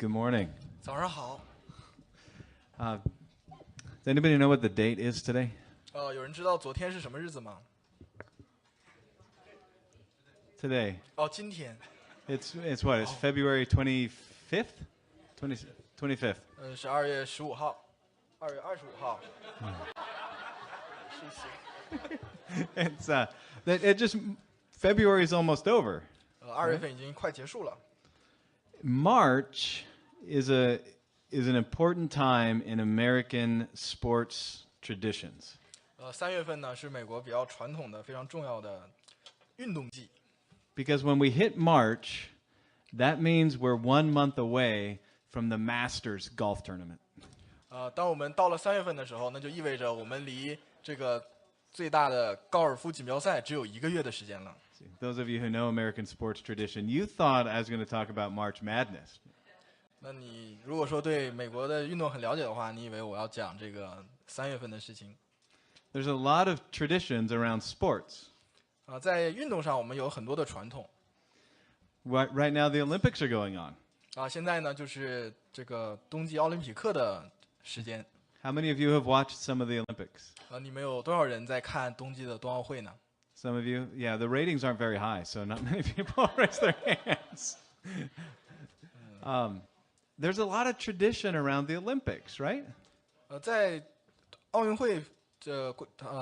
Good morning. 早上好。Does anybody know what the date is today? 有人知道昨天是什么日子吗？ Today. 今天。It's what? It's February 25th? 25th. 是2月15号，2月25号。It's it just February is almost over. 2月份已经快结束了。March is an important time in American sports traditions. 3月份呢是美国比较传统的、非常重要的运动季。Because when we hit March, that means we're 1 month away from the Masters golf tournament. 当我们到了3月份的时候，那就意味着我们离这个最大的高尔夫锦标赛只有1个月的时间了。Those of you who know American sports tradition, you thought I was going to talk about March Madness. 那你如果说对美国的运动很了解的话，你以为我要讲这个3月份的事情？ There's a lot of traditions around sports. 在运动上我们有很多的传统。Right now, the Olympics are going on. 现在呢就是这个冬季奥林匹克的时间。 How many of you have watched some of the Olympics? 你们有多少人在看冬季的冬奥会呢？ Some of you? Yeah, the ratings aren't very high, so not many people raise their hands. There's a lot of tradition around the Olympics, right? 在奥运会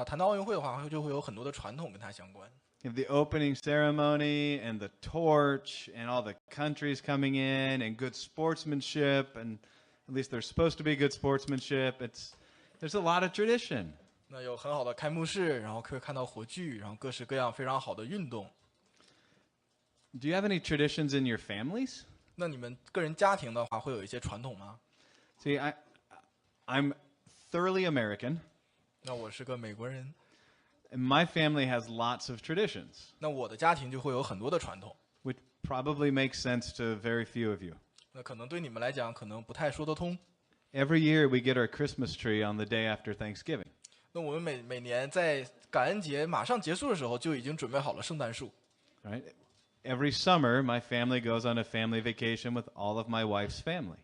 谈到奥运会的话，就会有很多的传统跟它相关。 You have the opening ceremony and the torch and all the countries coming in and good sportsmanship, and at least there's supposed to be good sportsmanship. There's a lot of tradition. 那有很好的开幕式，然后可以看到火炬，然后各式各样非常好的运动。 Do you have any traditions in your families? 那你们个人家庭的话，会有一些传统吗？ See, I'm thoroughly American. 那我是个美国人， And my family has lots of traditions, 那我的家庭就会有很多的传统。 which probably makes sense to very few of you. 那可能对你们来讲，可能不太说得通。 Every year we get our Christmas tree on the day after Thanksgiving. 那我们每年在感恩节马上结束的时候，就已经准备好了圣诞树。 Right? Every summer, my family goes on a family vacation with all of my wife's family.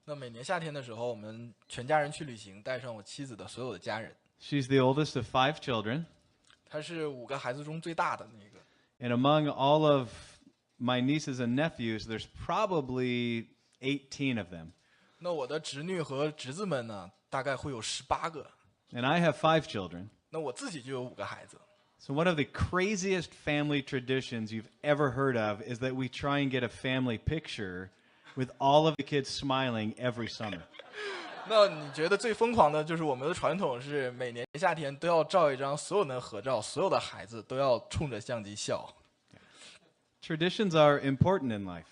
那每年夏天的时候，我们全家人去旅行，带上我妻子的所有的家人。 She's the oldest of 5 children. 她是5个孩子中最大的那个。 And among all of my nieces and nephews, there's probably 18 of them. 那我的侄女和侄子们呢，大概会有18个。 And I have 5 children. 那我自己就有5个孩子。 So one of the craziest family traditions you've ever heard of is that we try and get a family picture with all of the kids smiling every summer. 那你觉得最疯狂的就是我们的传统是每年夏天都要照一张所有人的合照，所有的孩子都要冲着相机笑。 Traditions are important in life.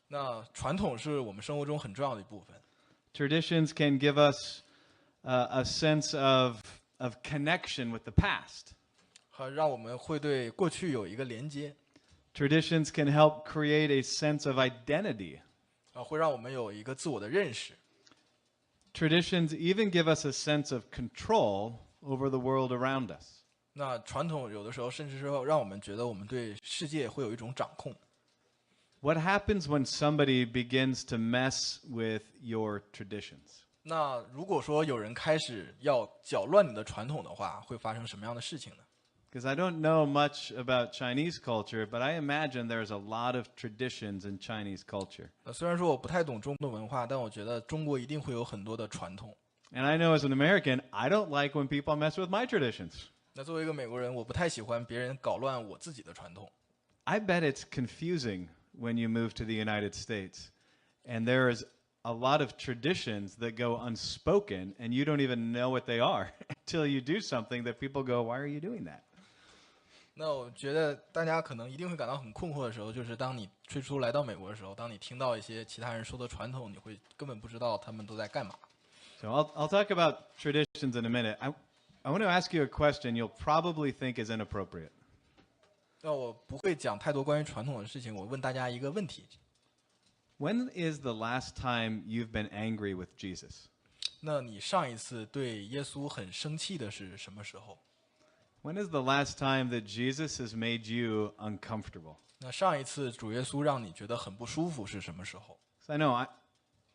那传统是我们生活中很重要的一部分。 Traditions can give us a sense of connection with the past. 和让我们会对过去有一个连接。 Traditions can help create a sense of identity. 会让我们有一个自我的认识。 Traditions even give us a sense of control over the world around us. 那传统有的时候甚至是让我们觉得我们对世界会有一种掌控。 What happens when somebody begins to mess with your traditions? 那如果说有人开始要搅乱你的传统的话，会发生什么样的事情呢？ Because I don't know much about Chinese culture, but I imagine there's a lot of traditions in Chinese culture. 虽然说我不太懂中国的文化，但我觉得中国一定会有很多的传统。 And I know as an American, I don't like when people mess with my traditions. 那作为一个美国人，我不太喜欢别人搞乱我自己的传统。 I bet it's confusing when you move to the United States, and there is a lot of traditions that go unspoken, and you don't even know what they are until you do something that people go, "Why are you doing that?" 那我觉得大家可能一定会感到很困惑的时候，就是当你最初来到美国的时候，当你听到一些其他人说的传统，你会根本不知道他们都在干嘛。 So I'll talk about traditions in a minute. I want to ask you a question you'll probably think is inappropriate. 那我不会讲太多关于传统的事情，我问大家一个问题： When is the last time you've been angry with Jesus? 那你上一次对耶稣很生气的是什么时候？ When is the last time that Jesus has made you uncomfortable? 那上一次主耶稣让你觉得很不舒服是什么时候？ So I know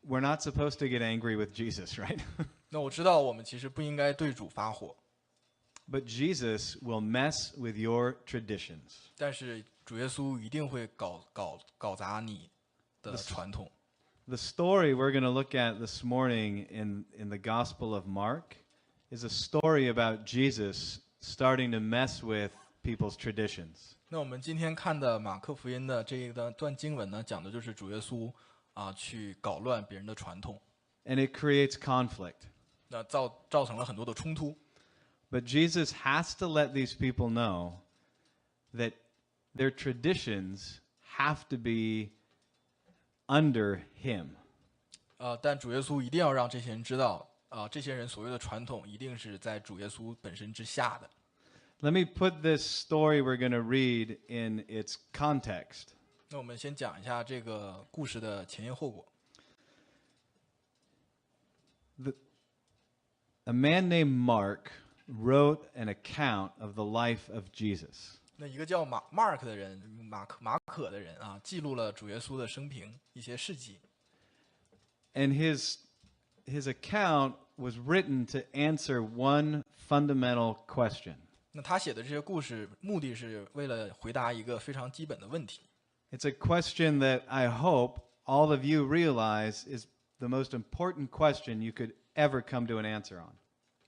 we're not supposed to get angry with Jesus, right? 那我知道我们其实不应该对主发火， But Jesus will mess with your traditions. 但是主耶稣一定会搞砸你的传统。 The story we're going to look at this morning in the Gospel of Mark is a story about Jesus starting to mess with people's traditions. 那我们今天看的马可福音的这一段经文呢，讲的就是主耶稣去搞乱别人的传统， And it creates conflict. 那造成了很多的冲突。 But Jesus has to let these people know that their traditions have to be under him. 但主耶稣一定要让这些人知道，这些人所谓的传统一定是在主耶稣本身之下的。 Let me put this story we're going to read in its context. 那我们先讲一下这个故事的前因后果。 A man named Mark wrote an account of the life of Jesus. 那一个叫Mark 的人，马可的人记录了主耶稣的生平一些事迹。 And his account was written to answer one fundamental question. 那他写的这些故事，目的是为了回答一个非常基本的问题。 It's a question that I hope all of you realize is the most important question you could ever come to an answer on.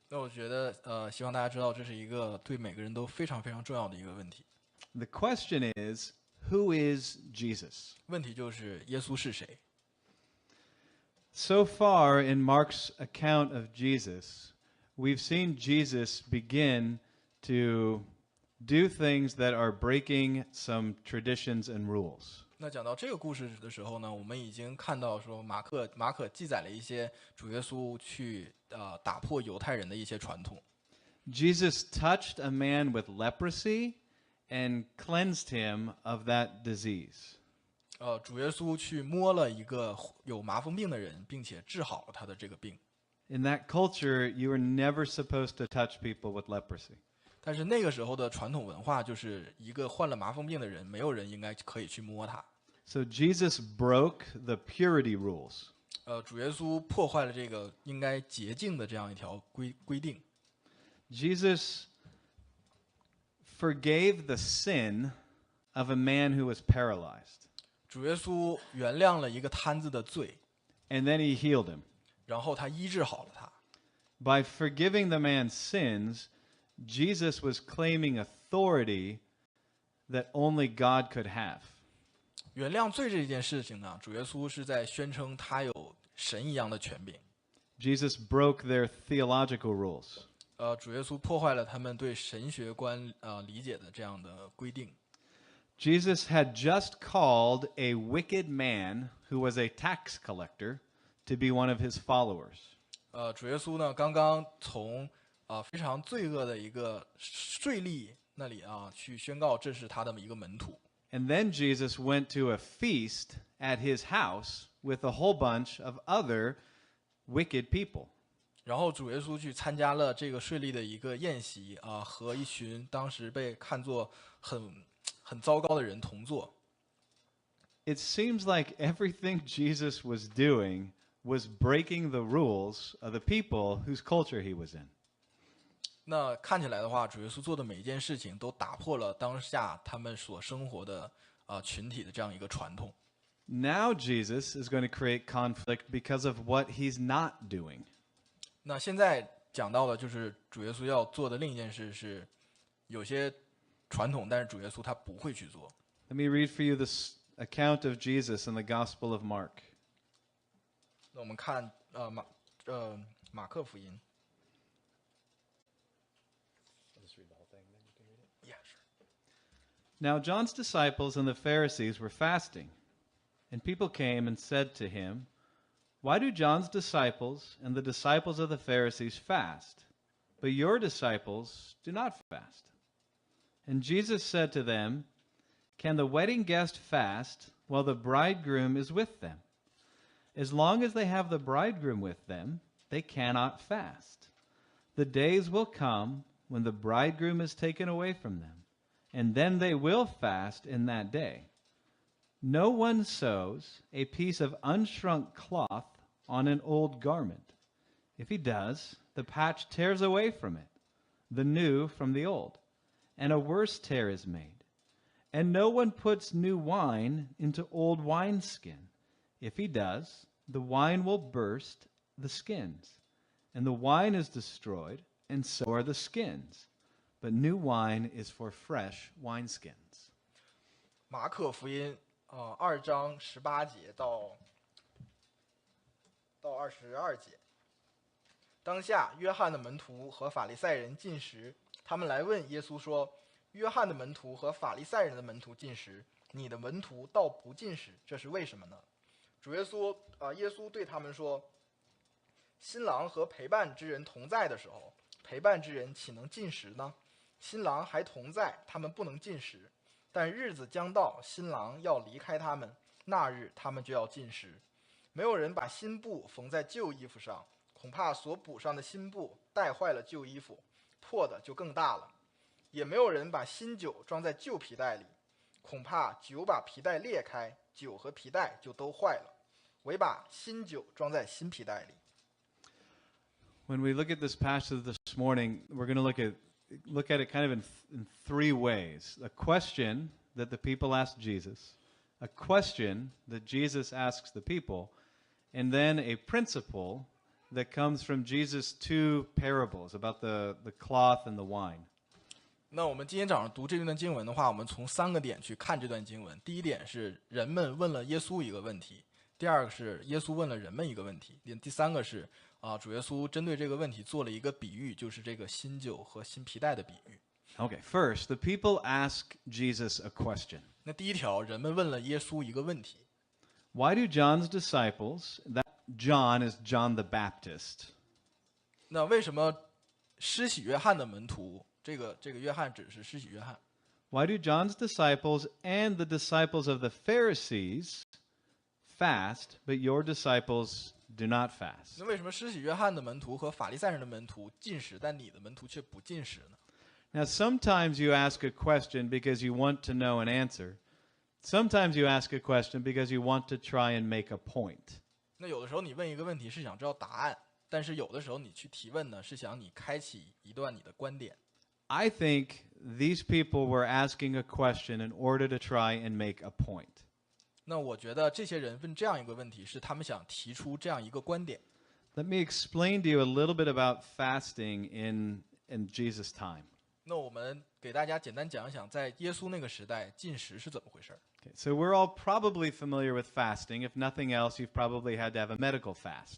那我觉得，希望大家知道，这是一个对每个人都非常非常重要的一个问题。 The question is, who is Jesus? 问题就是耶稣是谁？ So far in Mark's account of Jesus, we've seen Jesus begin to do things that are breaking some traditions and rules. 那讲到这个故事的时候呢，我们已经看到说马可记载了一些主耶稣去打破犹太人的一些传统。 Jesus touched a man with leprosy and cleansed him of that disease. 主耶稣去摸了一个有麻风病的人，并且治好了他的这个病。 In that culture, you were never supposed to touch people with leprosy. 但是那个时候的传统文化就是一个患了麻风病的人，没有人应该可以去摸他。 So Jesus broke the purity rules. 主耶稣破坏了这个应该洁净的这样一条规定。 Jesus forgave the sin of a man who was paralyzed, 主耶稣原谅了一个瘫子的罪， and then he healed him. 然后他医治好了他。 By forgiving the man's sins, Jesus was claiming authority that only God could have. 原谅罪这件事情呢，主耶稣是在宣称他有神一样的权柄。 Jesus broke their theological rules. 主耶稣破坏了他们对神学观理解的这样的规定。 Jesus had just called a wicked man who was a tax collector to be one of his followers. 主耶稣呢，刚刚从非常罪恶的一个税吏那里去宣告这是他的一个门徒。 And then Jesus went to a feast at his house with a whole bunch of other wicked people. 然后主耶稣去参加了这个税吏的一个宴席和一群当时被看作很糟糕的人同坐。 It seems like everything Jesus was doing was breaking the rules of the people whose culture he was in. 那看起来的话，主耶稣做的每一件事情都打破了当下他们所生活的群体的这样一个传统。 Now Jesus is going to create conflict because of what he's not doing. 那现在讲到的就是主耶稣要做的另一件事是，有些传统，但是主耶稣他不会去做。 Let me read for you this account of Jesus in the Gospel of Mark. 那我们看马可福音。Yeah, sure. Now John's disciples and the Pharisees were fasting, and people came and said to him, "Why do John's disciples and the disciples of the Pharisees fast, but your disciples do not fast?" And Jesus said to them, "Can the wedding guest fast while the bridegroom is with them? As long as they have the bridegroom with them, they cannot fast. The days will come when the bridegroom is taken away from them, and then they will fast in that day. No one sews a piece of unshrunk cloth on an old garment? If he does, the patch tears away from it, the new from the old, and a worse tear is made. And no one puts new wine into old wineskin. If he does, the wine will burst the skins, and the wine is destroyed, and so are the skins. But new wine is for fresh wineskins. 马可福音2章18节到22节。当下，约翰的门徒和法利赛人进食，他们来问耶稣说：“约翰的门徒和法利赛人的门徒进食，你的门徒倒不进食，这是为什么呢？”耶稣对他们说：“新郎和陪伴之人同在的时候，陪伴之人岂能进食呢？新郎还同在，他们不能进食。但日子将到，新郎要离开他们，那日他们就要进食。没有人把新布缝在旧衣服上，恐怕所补上的新布带坏了旧衣服，破的就更大了。也没有人把新酒装在旧皮袋里，恐怕酒把皮袋裂开，酒和皮袋就都坏了。唯把新酒装在新皮袋里。” When we look at this passage this morning, we're going to look at it kind of in three ways. A question that the people ask Jesus, a question that Jesus asks the people, and then a principle that comes from Jesus' two parables about the cloth and the wine. 那我们今天早上读这段经文的话，我们从3个点去看这段经文。第一点是人们问了耶稣一个问题，第二个是耶稣问了人们一个问题，第三个是主耶稣针对这个问题做了一个比喻，就是这个新酒和新皮带的比喻。Okay, first, the people ask Jesus a question. 那第一条，人们问了耶稣一个问题。Why do John's disciples, that John is John the Baptist, 那为什么施洗约翰的门徒，这个约翰指是施洗约翰， why do John's disciples and the disciples of the Pharisees fast, but your disciples do not fast? 那为什么施洗约翰的门徒和法利赛人的门徒进食，但你的门徒却不进食呢？ Now, sometimes you ask a question because you want to know an answer. Sometimes you ask a question because you want to try and make a point. 那有的时候你问一个问题是想知道答案，但是有的时候你去提问呢，是想你开启一段你的观点。 I think these people were asking a question in order to try and make a point. 那我觉得这些人问这样一个问题，是他们想提出这样一个观点。 Let me explain to you a little bit about fasting in Jesus' time. 那我们给大家简单讲一讲，在耶稣那个时代进食是怎么回事。 Okay, so we're all probably familiar with fasting. If nothing else, you've probably had to have a medical fast.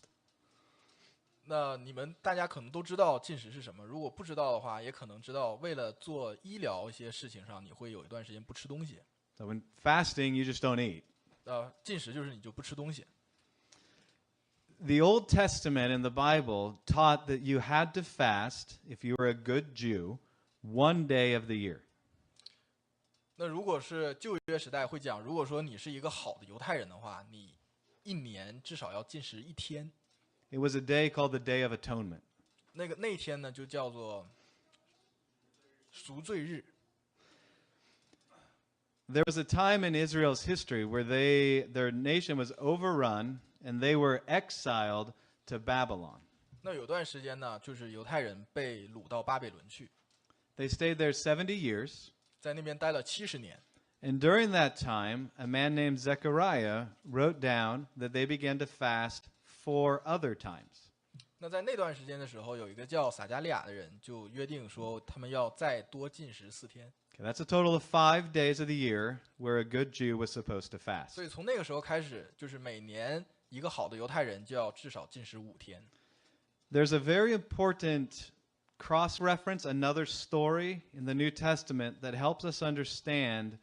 那你们大家可能都知道进食是什么，如果不知道的话，也可能知道，为了做医疗一些事情上，你会有一段时间不吃东西。 So in fasting, you just don't eat. 进食就是你就不吃东西。 The Old Testament in the Bible taught that you had to fast, if you were a good Jew, one day of the year. 那如果是旧约时代会讲，如果说你是一个好的犹太人的话，你一年至少要进食1天。 It was a day called the Day of Atonement. 那一天呢，就叫做赎罪日。 There was a time in Israel's history where their nation was overrun and they were exiled to Babylon. 那有段时间呢，就是犹太人被掳到巴比伦去， They stayed there 70 years. 在那边待了70年。 And during that time, a man named Zechariah wrote down that they began to fast 4 other times. 那在那段时间的时候，有一个叫撒加利亚的人就约定说，他们要再多进食4天。 Okay, that's a total of 5 days of the year where a good Jew was supposed to fast. 所以从那个时候开始，就是每年一个好的犹太人就要至少进食5天。 There's a very important cross-reference, another story in the New Testament that helps us understand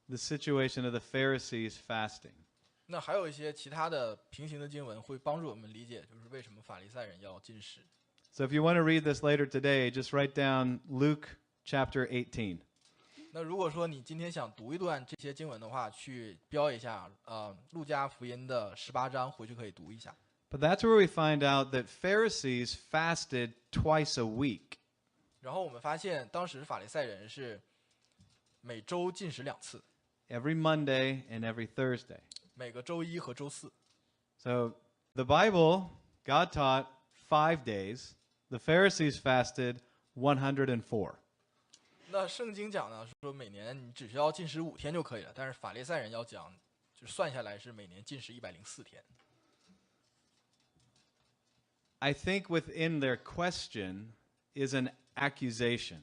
the situation of the Pharisees fasting. 那还有一些其他的平行的经文会帮助我们理解，就是为什么法利赛人要进食。 So if you want to read this later today, just write down Luke chapter 18. 那如果说你今天想读一段这些经文的话，去标一下路加福音的18章，回去可以读一下。 But that's where we find out that Pharisees fasted twice a week. 然后我们发现，当时法利赛人是每周进食2次， Every Monday and every Thursday. 每个周一和周四。 So The Bible, God taught 5 days. The Pharisees fasted 104. 那圣经讲呢，说每年你只需要禁食5天就可以了，但是法利赛人要讲，就算下来是每年禁食104天。I think within their question is an accusation.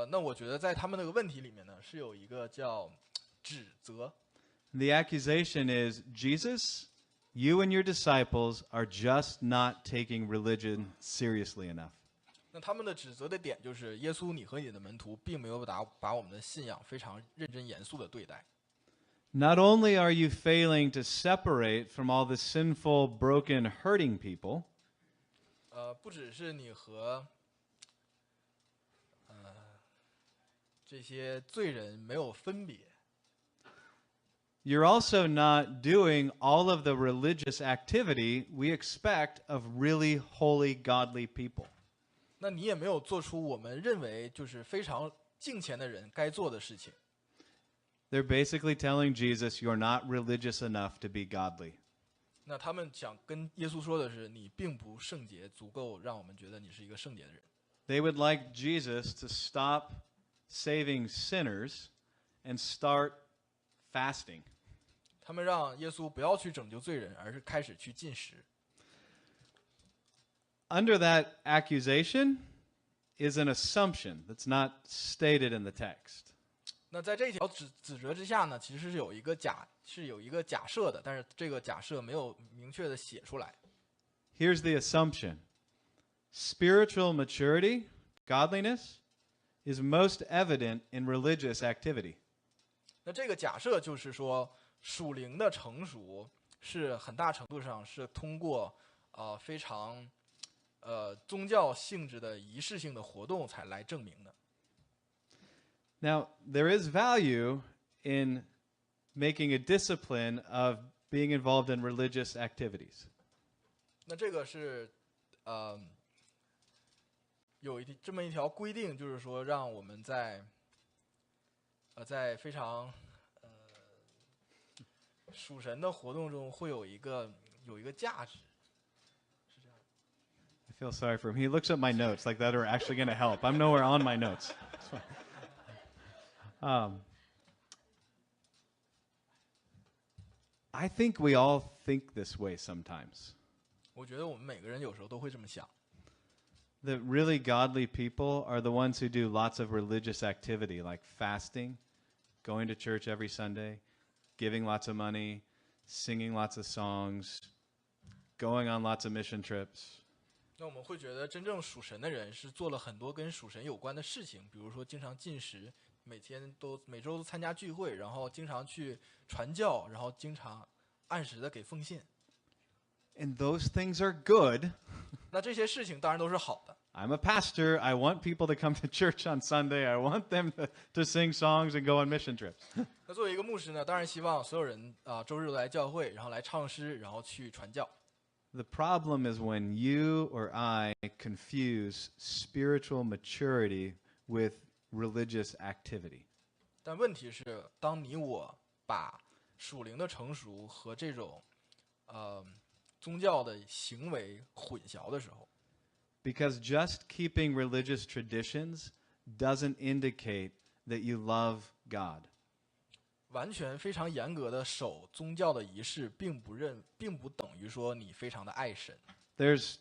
那我觉得在他们那个问题里面呢，是有一个叫指责。The accusation is, Jesus, you and your disciples are just not taking religion seriously enough. 那他们的指责的点就是，耶稣，你和你的门徒并没有把我们的信仰非常认真严肃的对待。Not only are you failing to separate from all the sinful, broken, hurting people, 不只是你和这些罪人没有分别， you're also not doing all of the religious activity we expect of really holy, godly people. 那你也没有做出我们认为就是非常敬虔的人该做的事情。 They're basically telling Jesus, you're not religious enough to be godly. 那他们想跟耶稣说的是，你并不圣洁，足够让我们觉得你是一个圣洁的人。 They would like Jesus to stop saving sinners and start fasting. 他们让耶稣不要去拯救罪人，而是开始去进食。 Under that accusation is an assumption that's not stated in the text. 那在这条指责之下呢，其实是有一个假设的，但是这个假设没有明确的写出来。 Here's the assumption. Spiritual maturity, godliness, is most evident in religious activity. 那这个假设就是说，属灵的成熟是很大程度上是通过非常宗教性质的仪式性的活动才来证明的。 Now, there is value in making a discipline of being involved in religious activities. 那这个是有这么一条规定，就是说让我们在非常属神的活动中会有一个价值。 I feel sorry for him. He looks at my notes like that are actually going to help. I'm nowhere on my notes. I think we all think this way sometimes. 我觉得我们每个人有时候都会这么想。 That really godly people are the ones who do lots of religious activity like fasting, going to church every Sunday, giving lots of money, singing lots of songs, going on lots of mission trips. 那我们会觉得真正属神的人是做了很多跟属神有关的事情，比如说经常进食，每周都参加聚会，然后经常去传教，然后经常按时的给奉献。 And those things are good. 那这些事情当然都是好的。 I'm a pastor. I want people to come to church on Sunday. I want them to sing songs and go on mission trips. 那作为一个牧师呢，当然希望所有人周日都来教会，然后来唱诗，然后去传教。 The problem is when you or I confuse spiritual maturity with religious activity. 但问题是，当你我把属灵的成熟和这种宗教的行为混淆的时候， Because just keeping religious traditions doesn't indicate that you love God. 完全非常严格的守宗教的仪式，并不等于说你非常的爱神。 There's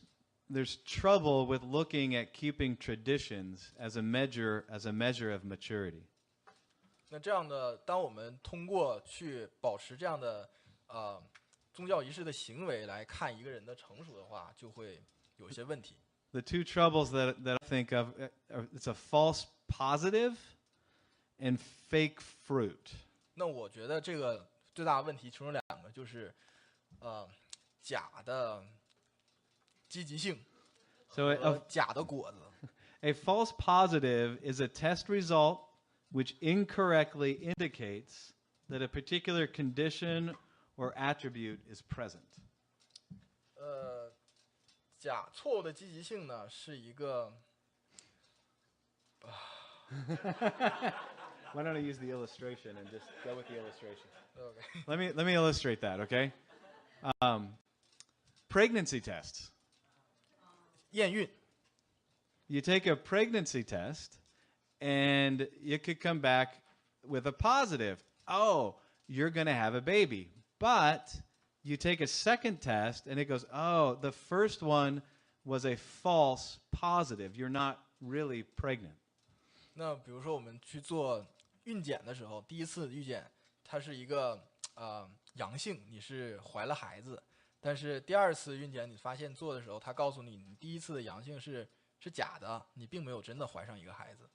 trouble with looking at keeping traditions as a measure of maturity. 那这样的，当我们通过去保持这样的宗教仪式的行为来看一个人的成熟的话，就会有一些问题。 The two troubles that I think of are it's a false positive and fake fruit. 那我觉得这个最大的问题其中有2个，就是假的积极性 So 和假的果子。 a false positive is a test result which incorrectly indicates that a particular condition or attribute is present. 假错误的积极性呢，是一个 Why don't I use the illustration and just go with the illustration? OK Let me illustrate that, okay? Pregnancy tests. 验孕， You take a pregnancy test, and you could come back with a positive. Oh, you're going to have a baby. But you take a second test, and it goes, oh, the first one was a false positive. You're not really pregnant. 那比如说我们去做孕检的时候，第一次孕检它是一个阳性，你是怀了孩子，但是第二次孕检你发现做的时候，他告诉你你第一次的阳性是假的，你并没有真的怀上一个孩子。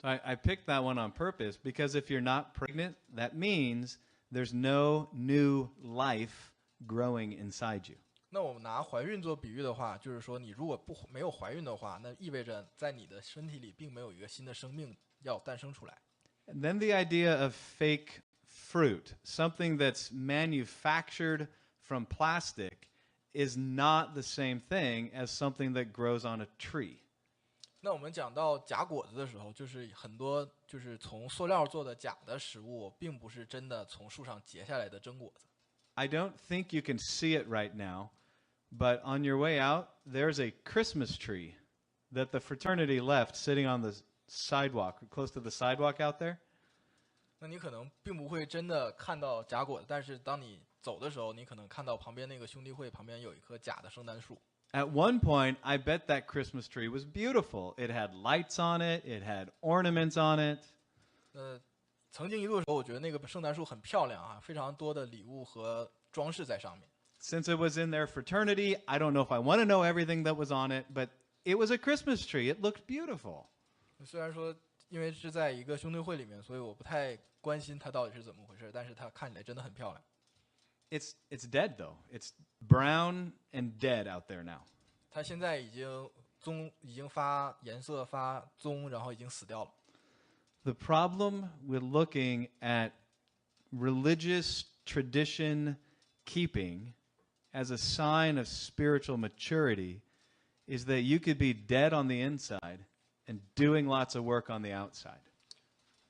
I picked that one on purpose because if you're not pregnant, that means there's no new life growing inside you. 那我们拿怀孕做比喻的话，就是说你如果没有怀孕的话，那意味着在你的身体里并没有一个新的生命要诞生出来。And then the idea of fake fruit, something that's manufactured from plastic, is not the same thing as something that grows on a tree. 那我们讲到假果子的时候，就是很多就是从塑料做的假的食物，并不是真的从树上结下来的真果子。I don't think you can see it right now, but on your way out, there's a Christmas tree that the fraternity left sitting on the sidewalk, close to the sidewalk out there. 那你可能并不会真的看到假果子，但是当你走的时候，你可能看到旁边那个兄弟会旁边有一棵假的圣诞树。At one point, I bet that Christmas tree was beautiful. It had lights on it, it had ornaments on it. 曾经一度的时候，我觉得那个圣诞树很漂亮啊，非常多的礼物和装饰在上面。Since it was in their fraternity, I don't know if I want to know everything that was on it, but it was a Christmas tree. It looked beautiful. 虽然说因为是在一个兄弟会里面，所以我不太关心它到底是怎么回事，但是它看起来真的很漂亮。It's dead though. It's brown and dead out there now. 它现在已经发颜色发棕，然后已经死掉了。The problem with looking at religious tradition keeping as a sign of spiritual maturity is that you could be dead on the inside and doing lots of work on the outside.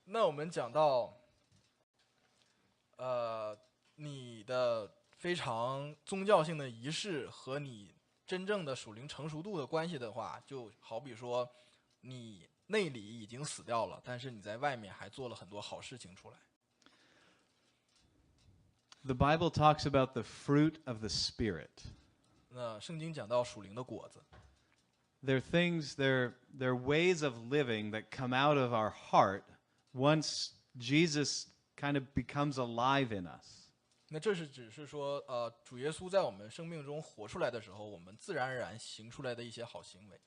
那我们讲到，你的非常宗教性的仪式和你真正的属灵成熟度的关系的话，就好比说，你内里已经死掉了，但是你在外面还做了很多好事情出来。The Bible talks about the fruit of the Spirit. 那圣经讲到属灵的果子， They're things, they're ways of living that come out of our heart once Jesus kind of becomes alive in us. 那这是只是说，主耶稣在我们生命中活出来的时候，我们自然而然行出来的一些好行为。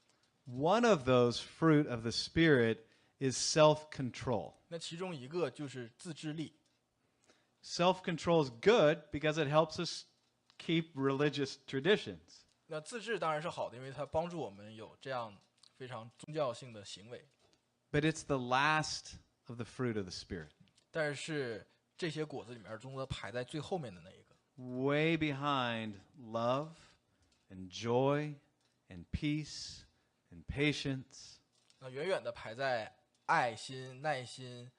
One of those fruit of the Spirit is self-control. 那其中一个就是自制力。Self-control is good because it helps us keep religious traditions. 那自制当然是好的，因为它帮助我们有这样非常宗教性的行为。But it's the last of the fruit of the Spirit. 但是这些果子里面中的排在最后面的那一个， Way behind love and joy and peace and patience. 那远远的排在爱心、耐心、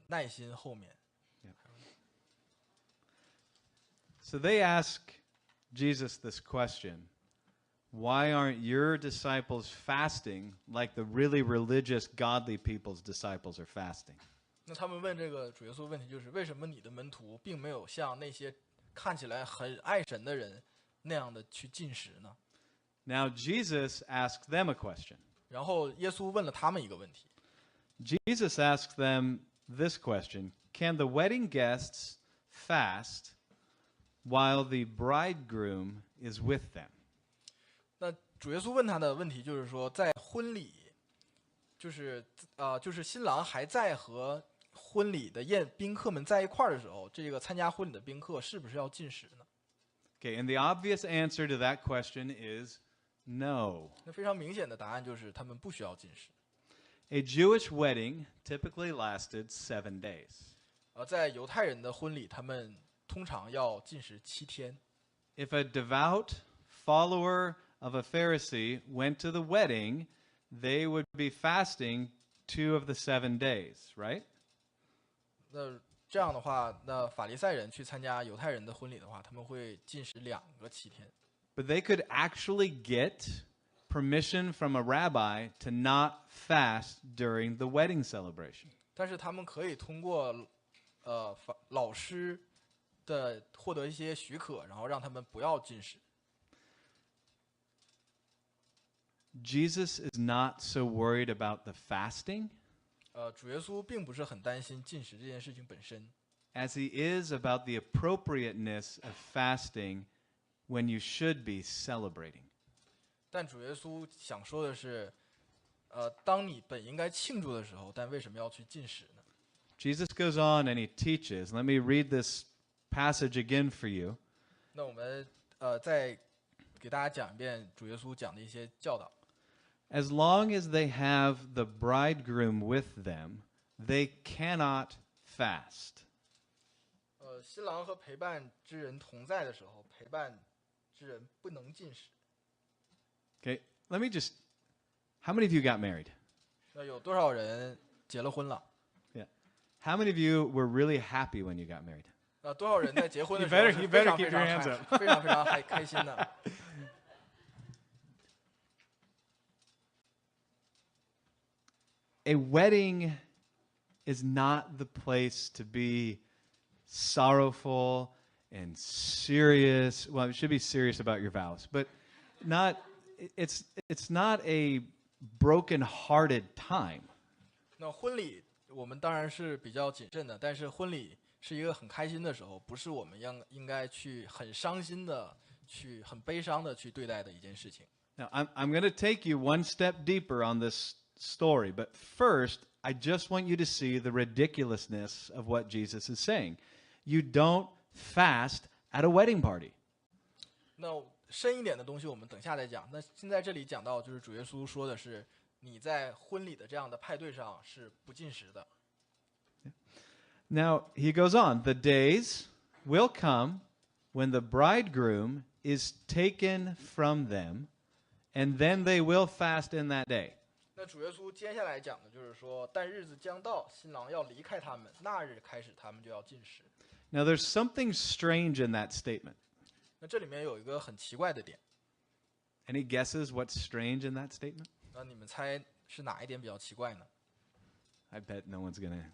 耐心后面。 So they ask Jesus this question: Why aren't your disciples fasting like the really religious, godly people's disciples are fasting? 那他们问这个主耶稣问题就是：为什么你的门徒并没有像那些看起来很爱神的人那样的去进食呢？ Now Jesus asks them a question. 然后耶稣问了他们一个问题。 Jesus asks them this question: Can the wedding guests fast while the bridegroom is with them? 那主耶稣问他的问题就是说，在婚礼，就是新郎还在和婚礼的宾客们在一块儿的时候，这个参加婚礼的宾客是不是要进食呢？ Okay, and the obvious answer to that question is no. 那非常明显的答案就是他们不需要进食。 A Jewish wedding typically lasted 7 days. 在犹太人的婚礼，他们通常要进食7天。 If a devout follower of a Pharisee went to the wedding, they would be fasting 2 of the 7 days, right? 那这样的话，那法利赛人去参加犹太人的婚礼的话，他们会禁食2个7天。But they could actually get permission from a rabbi to not fast during the wedding celebration. 但是他们可以通过老师的获得一些许可，然后让他们不要禁食。Jesus is not so worried about the fasting 主耶稣并不是很担心禁食这件事情本身， as he is about the appropriateness of fasting when you should be celebrating. 但主耶稣想说的是，当你本应该庆祝的时候，但为什么要去禁食呢？ Jesus goes on and he teaches. Let me read this passage again for you. 那我们再给大家讲一遍主耶稣讲的一些教导。As long as they have the bridegroom with them, they cannot fast. 新郎和陪伴之人同在的时候，陪伴之人不能禁食。Okay, let me just. How many of you got married? 那有多少人结了婚了？ Yeah. How many of you were really happy when you got married? 多少人在结婚的时候 You 是 better 非常 keep 非 your 常 hands 开非常非常开心的？ A wedding is not the place to be sorrowful and serious. Well, it should be serious about your vows, but not. It's not a broken-hearted time. 那婚礼我们当然是比较谨慎的，但是婚礼是一个很开心的时候，不是我们应该去很伤心的、去很悲伤的去对待的一件事情。 Now, I'm going to take you one step deeper on this story, but first, I just want you to see the ridiculousness of what Jesus is saying. You don't fast at a wedding party. 那深一点的东西我们等下再讲。那现在这里讲到，就是主耶稣说的是，你在婚礼的这样的派对上是不进食的。 Now, he goes on, the days will come when the bridegroom is taken from them, and then they will fast in that day. 那主耶稣接下来讲的就是说，但日子将到，新郎要离开他们，那日开始他们就要进食。 Now, there's something strange in that statement. 那这里面有一个很奇怪的点， Any guesses what's strange in that statement? 那你们猜是哪一点比较奇怪呢？ I bet no one's going to.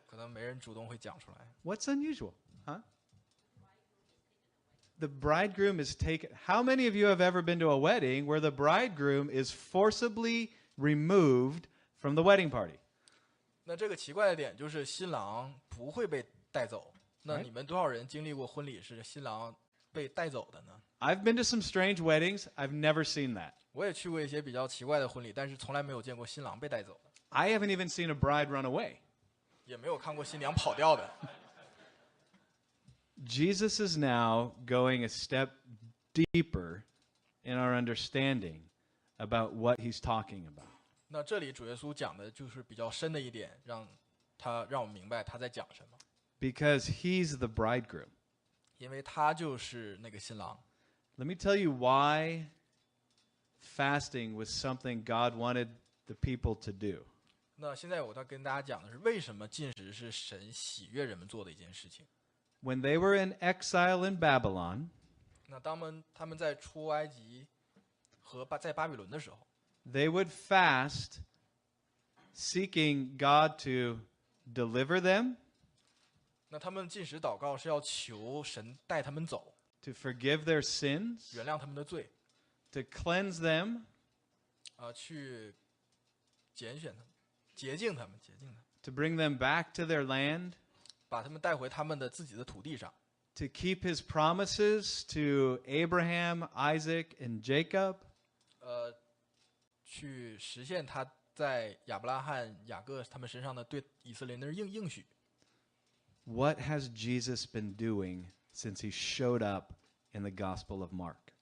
可能没人主动会讲出来。 What's unusual? Huh? The bridegroom is taken. How many of you have ever been to a wedding where the bridegroom is forcibly removed from the wedding party? 那这个奇怪的点就是新郎不会被带走。那你们多少人经历过婚礼是新郎被带走的呢？ I've been to some strange weddings. I've never seen that. 我也去过一些比较奇怪的婚礼，但是从来没有见过新郎被带走的， I haven't even seen a bride run away. 也没有看过新娘跑掉的。 Jesus is now going a step deeper in our understanding about what he's talking about. 那这里主耶稣讲的就是比较深的一点，让我们明白他在讲什么， Because he's the bridegroom. 因为他就是那个新郎。 Let me tell you why fasting was something God wanted the people to do. 那现在我要跟大家讲的是，为什么禁食是神喜悦人们做的一件事情。 When they were in exile in Babylon, 那他们在出埃及和在巴比伦的时候， they would fast, seeking God to deliver them, 那他们禁食祷告是要求神带他们走， to forgive their sins, 原谅他们的罪， to cleanse them, 去拣选他们，洁净他们， to bring them back to their land, 把他们带回他们的自己的土地上， to keep his promises to Abraham, Isaac, and Jacob, 去实现他在亚伯拉罕、雅各他们身上的对以色列人的应许。 What has Jesus been doing since he showed up in the Gospel of Mark?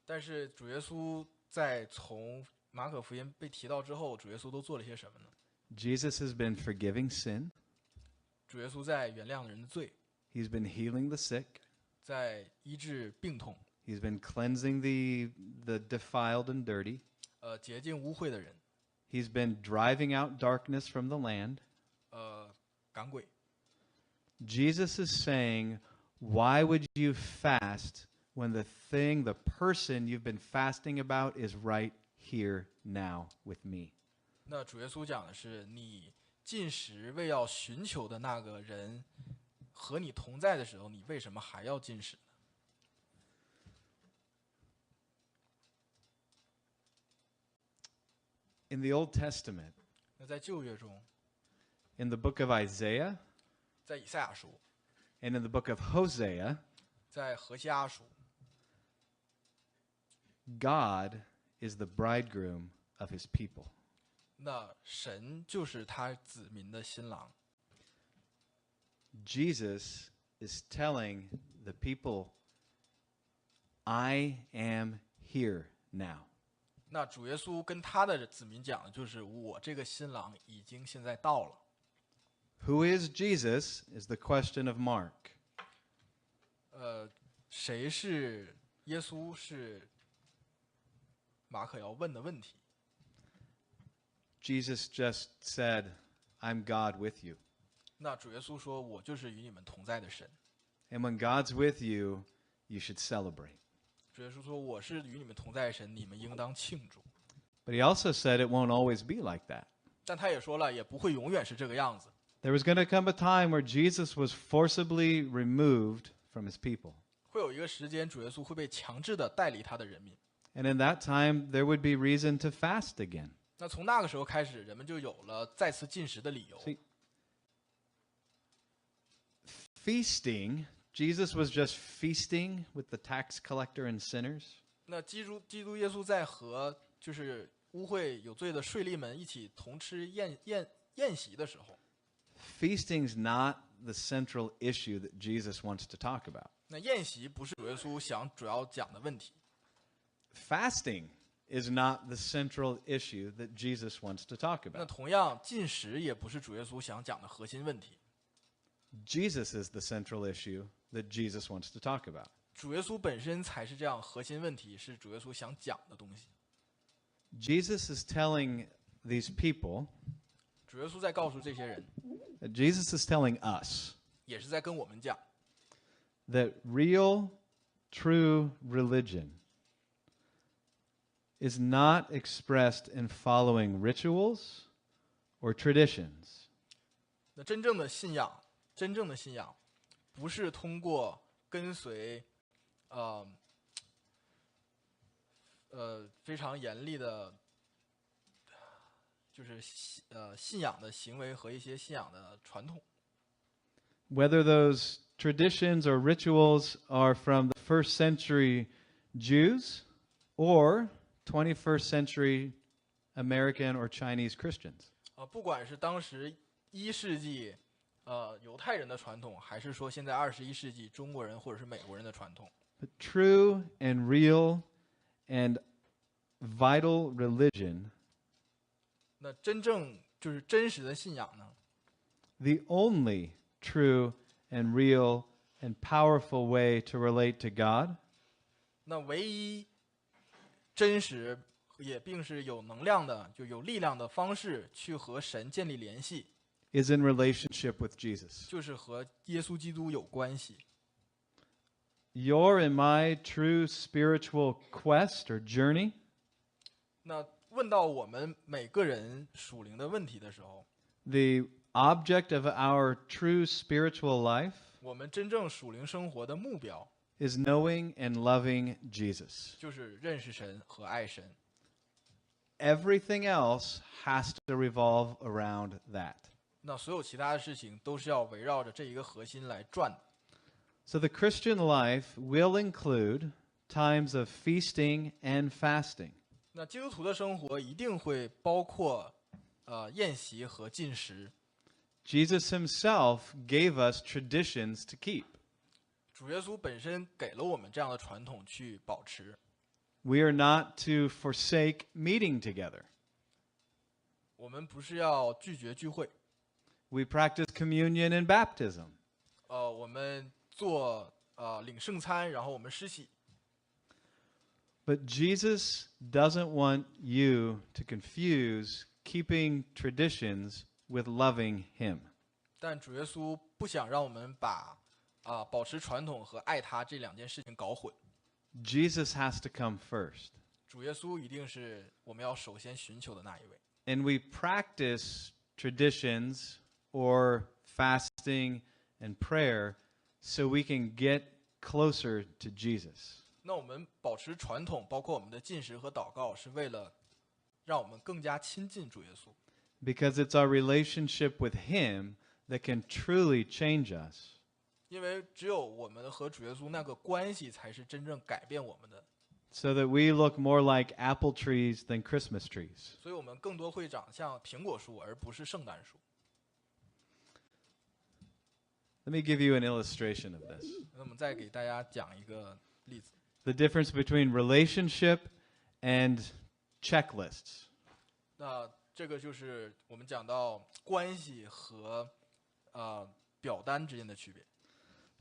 但是主耶稣在从马可福音被提到之后，主耶稣都做了些什么呢？ Jesus has been forgiving sin. 主耶稣在原谅人的罪， He's been healing the sick. 在医治病痛， He's been cleansing the defiled and dirty. 洁净污秽的人， He's been driving out darkness from the land. 赶鬼。Jesus is saying, why would you fast when the thing, the person you've been fasting about is right here now with me? 那主耶稣讲的是，你进食为要寻求的那个人和你同在的时候，你为什么还要进食呢？ In the Old Testament, 那在旧约中， in the book of Isaiah 在以赛亚书， and in the book of Hosea, 在何西阿书， God is the bridegroom of his people. 那神就是他子民的新郎。 Jesus is telling the people, I am here now. 那主耶稣跟他的子民讲的就是，我这个新郎已经现在到了。 Who is Jesus is the question of Mark. 谁是耶稣是马可要问的问题。 Jesus just said, I'm God with you. 那主耶稣说，我就是与你们同在的神。 And when God's with you, you should celebrate. 主耶稣说，我是与你们同在的神，你们应当庆祝。 But he also said it won't always be like that. 但他也说了，也不会永远是这个样子。 There was going to come a time where Jesus was forcibly removed from his people. 会有一个时间，主耶稣会被强制的带离他的人民。 And in that time, there would be reason to fast again. 那从那个时候开始，人们就有了再次进食的理由。 See, feasting, Jesus was just feasting with the tax collector and sinners. 那基督耶稣在和就是污秽有罪的税吏们一起同吃宴席的时候， Feasting's not the central issue that Jesus wants to talk about. 那宴席不是主耶稣想主要讲的问题。 Fasting is not the central issue that Jesus wants to talk 那 about. 同样，进食也不是主耶稣想讲的核心问题。 Jesus is the central issue that Jesus wants to talk about. 主耶稣本身才是这样核心问题，是主耶稣想讲的东西。 Jesus is telling these people, 主耶稣在告诉这些人， Jesus is telling us 也是在跟我们讲， that real, true religion is not expressed in following rituals or traditions. 那真正的信仰，不是通过跟随，非常严厉的，就是信仰的行为和一些信仰的传统。 Whether those traditions or rituals are from the first century Jews or 21st century American or Chinese Christians. 不管是当时1世纪犹太人的传统，还是说现在21世纪中国人或者是美国人的传统， But true and real and vital religion, 那真正就是真实的信仰呢， the only true and real and powerful way to relate to God, 那唯一真实也并是有能量的，就有力量的方式去和神建立联系， is in relationship with Jesus. 就是和耶稣基督有关系。 Your and my true spiritual quest or journey 那问到我们每个人属灵的问题的时候， the object of our true spiritual life 我们真正属灵生活的目标 is knowing and loving Jesus. 就是认识神和爱神。 Everything else has to revolve around that. 那所有其他的事情都是要围绕着这一个核心来转的。 So the Christian life will include times of feasting and fasting. 那基督徒的生活一定会包括宴席和进食。 Jesus himself gave us traditions to keep. 主耶稣本身给了我们这样的传统去保持。 We are not to forsake meeting together. 我们不是要拒绝聚会， We practice communion and baptism. 我们做领圣餐，然后我们施洗。 But Jesus doesn't want you to confuse keeping traditions with loving him. 但主耶稣不不想让我们把保持传统和爱他这两件事情搞混。Jesus has to come first. 主耶稣一定是我们要首先寻求的那一位。And we practice traditions or fasting and prayer so we can get closer to Jesus. 那我们保持传统，包括我们的进食和祷告，是为了让我们更加亲近主耶稣。Because it's our relationship with Him that can truly change us. 因为只有我们和主耶稣那个关系，才是真正改变我们的。So that we look more like apple trees than Christmas trees. 所以我们更多会长像苹果树，而不是圣诞树。Let me give you an illustration of this. 那我们再给大家讲一个例子。The difference between relationship and checklists. 那这个就是我们讲到关系和表单之间的区别。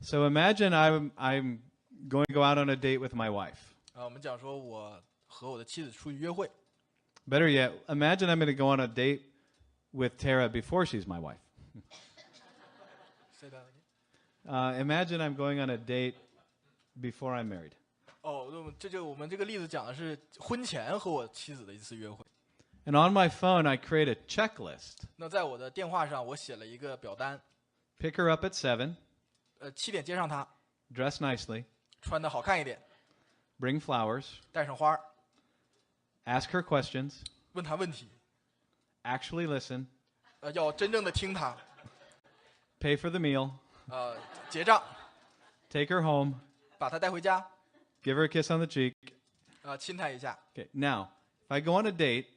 So imagine I'm going to go out on a date with my wife. 我们讲说我和我的妻子出去约会。Better yet, imagine I'm going to go on a date with Tara before she's my wife. Say that again. Imagine I'm going on a date before I'm married. 我们这个例子讲的是婚前和我妻子的一次约会。And on my phone, I create a checklist. 那在我的电话上，我写了一个表单。Pick her up at 7. 7点接上她。Dress nicely. 穿得好看一点。Bring flowers. 带上花。Ask her questions. 问她问题。Actually listen. 要真正的听她。Pay for the meal. 结账。Take her home. 把她带回家。Give her a kiss on the cheek. 亲她一下。Okay. Now, if I go on a date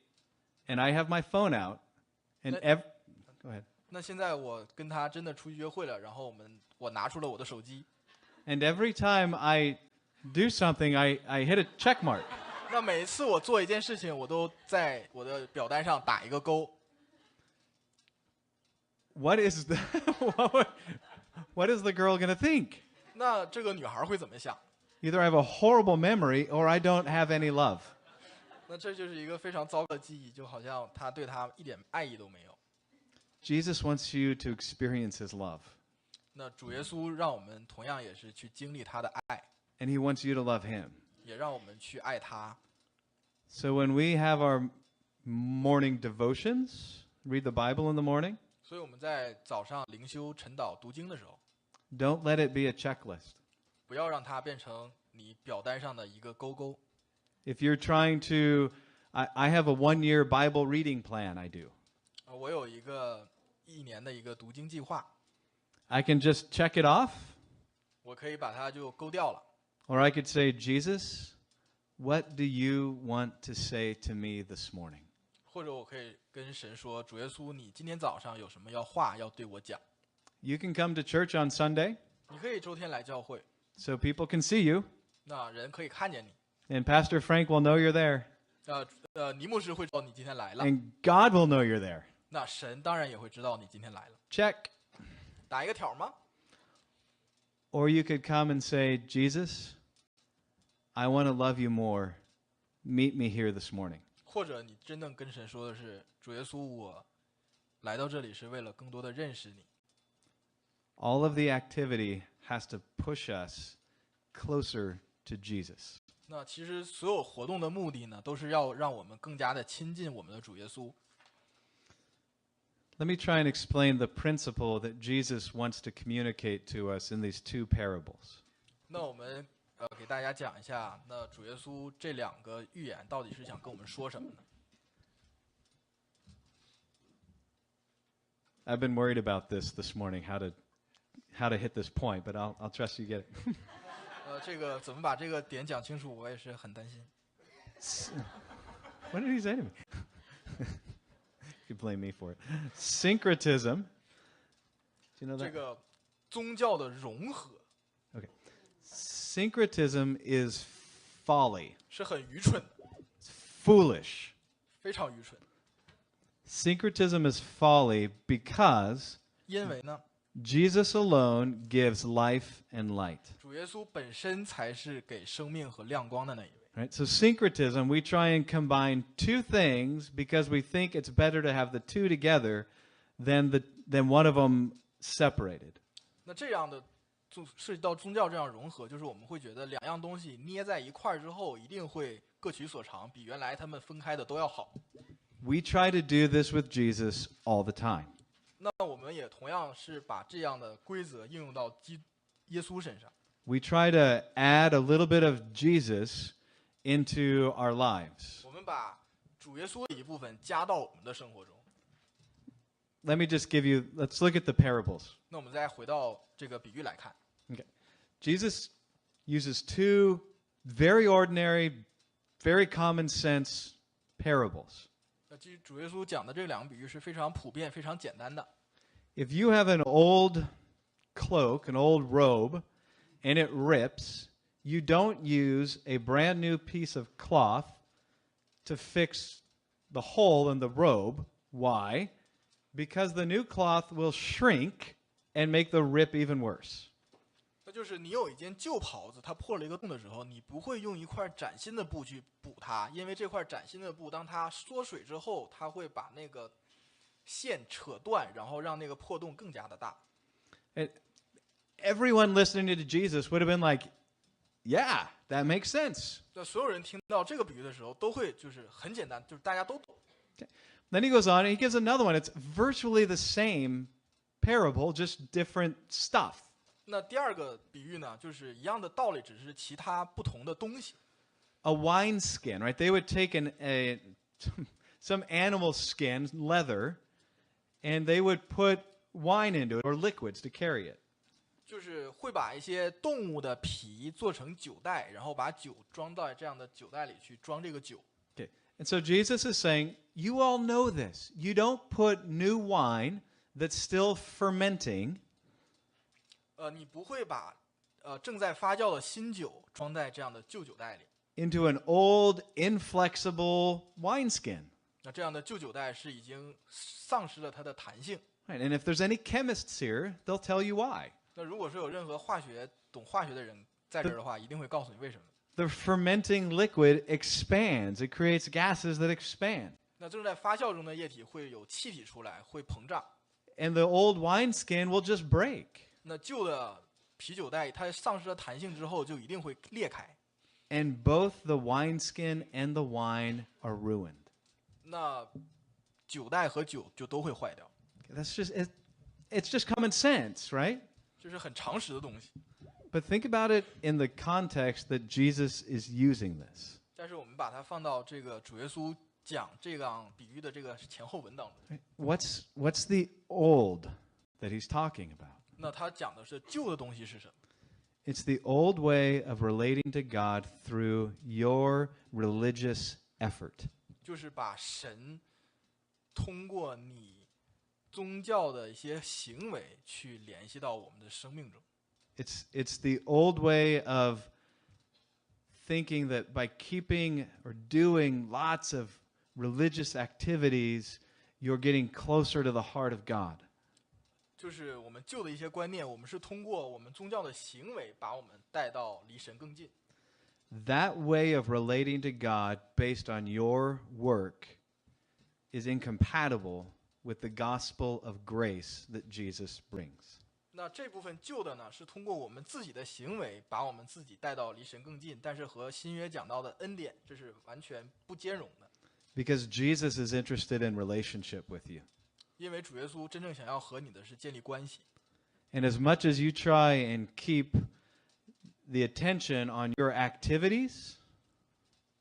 and I have my phone out, and go ahead. 那现在我跟她真的出去约会了，然后我拿出了我的手机。And every time I do something, I hit a check mark. 那每一次我做一件事情，我都在我的表单上打一个勾。What is the what is the girl going to think? 那这个女孩会怎么想？ Either I have a horrible memory or I don't have any love. 那这就是一个非常糟糕的记忆，就好像他对她一点爱意都没有。Jesus wants you to experience his love. 那主耶稣让我们同样也是去经历他的爱， And he wants you to love him. 也让我们去爱他。So when we have our morning devotions, read the Bible in the morning, 所以我们在早上灵修、晨祷、读经的时候， don't let it be a checklist. 不要让它变成你表单上的一个勾勾。If you're trying to, I have a 1-year Bible reading plan, I do. 我有1年的一个读经计划， I can just check it off, 我可以把它就勾掉了。 or I could say, Jesus, what do you want to say to me this morning? 或者我可以跟神说，主耶稣，你今天早上有什么话要对我讲？ You can come to church on Sunday, 你可以周天来教会， so people can see you, 那人可以看见你。 and Pastor Frank will know you're there, 尼牧师会知道你今天来了， and God will know you're there. 那神当然也会知道你今天来了。 Check. 打一个条吗？ Or you could come and say, Jesus, I want to love you more. Meet me here this morning. 或者你真正跟神说的是，主耶稣，我来到这里是为了更多的认识你。 All of the activity has to push us closer to Jesus. 那其实所有活动的目的呢，都是要让我们更加的亲近我们的主耶稣。 Let me try and explain the principle that Jesus wants to communicate to us in these 2 parables. 那我们给大家讲一下，那主耶稣这2个寓言到底是想跟我们说什么呢？ I've been worried about this morning, how to hit this point, but I'll trust you get it. 这个怎么把这个点讲清楚，我也是很担心。 What did he say to me? You can blame me for it. Syncretism. Do you know 这 that? 个宗教的融合 Okay. Syncretism is folly, 是很愚蠢的， foolish. 非常愚蠢。 Syncretism is folly because 因为呢， Jesus alone gives life and light. 主耶稣本身才是给生命和亮光的那一位。 Right? So syncretism, we try and combine 2 things because we think it's better to have the 2 together than one of them separated. 那这样的涉及到宗教这样融合，就是我们会觉得两样东西捏在一块儿之后，一定会各取所长，比原来他们分开的都要好。We try to do this with Jesus all the time. 那我们也同样是把这样的规则应用到耶稣身上。We try to add a little bit of Jesus into our lives. 我们把主耶稣的一部分加到我们的生活中。Let me just give you, let's look at the parables. 那我们再回到这个比喻来看， Okay. Jesus uses two very ordinary, very common sense parables. 那基于主耶稣讲的这两个比喻是非常普遍、非常简单的。If you have an old cloak, an old robe, and it rips, you don't use a brand new piece of cloth to fix the hole in the robe. Why? Because the new cloth will shrink and make the rip even worse. 那就是你有一件旧袍子，它破了一个洞的时候，你不会用一块崭新的布去补它，因为这块崭新的布，当它缩水之后，它会把那个线扯断，然后让那个破洞更加的大。 And everyone listening to Jesus would have been like, yeah, that makes sense. 那所有人听到这个比喻的时候，都会就是很简单，就是大家都懂。 Then he goes on and he gives another one. It's virtually the same parable, just different stuff. 那第二个比喻呢，就是一样的道理，只是其他不同的东西。 A wine skin, right? They would take some animal skin, leather, and they would put wine into it or liquids to carry it. 就是会把一些动物的皮做成酒袋，然后把酒装到这样的酒袋里去装这个酒。 Okay. And so Jesus is saying, you all know this. You don't put new wine that's still fermenting 你不会把正在发酵的新酒装在这样的旧酒袋里。 into an old, inflexible wineskin. 那这样的旧酒袋是已经丧失了它的弹性。 Right? And if there's any chemists here, they'll tell you why. 那如果说有任何懂化学的人在这儿的话，一定会告诉你为什么。 The fermenting liquid expands. It creates gases that expand. 那正在发酵中的液体会有气体出来，会膨胀。 And the old wineskin will just break. 那旧的啤酒袋它丧失了弹性之后，就一定会裂开。 And both the wineskin and the wine are ruined. 那酒袋和酒就都会坏掉， That's it's just common sense, right? 这是很常识的东西。 But think about it in the context that Jesus is using this. 但是我们把它放到这个主耶稣讲这样比喻的这个前后文当中， What's the old that he's talking about? 那他讲的是旧的东西是什么？ It's the old way of relating to God through your religious effort. 就是把神通过你宗教的一些行为去联系到我们的生命中。 It's the old way of thinking that by keeping or doing lots of religious activities, you're getting closer to the heart of God. 就是我们旧的一些观念，我们是通过我们宗教的行为把我们带到离神更近。 That way of relating to God based on your work is incompatible with the gospel of grace that Jesus brings. 那这部分旧的呢，是通过我们自己的行为把我们自己带到离神更近，但是和新约讲到的恩典，这是完全不兼容的。 Because Jesus is interested in relationship with you. 因为主耶稣真正想要和你的是建立关系。 And as much as you try and keep the attention on your activities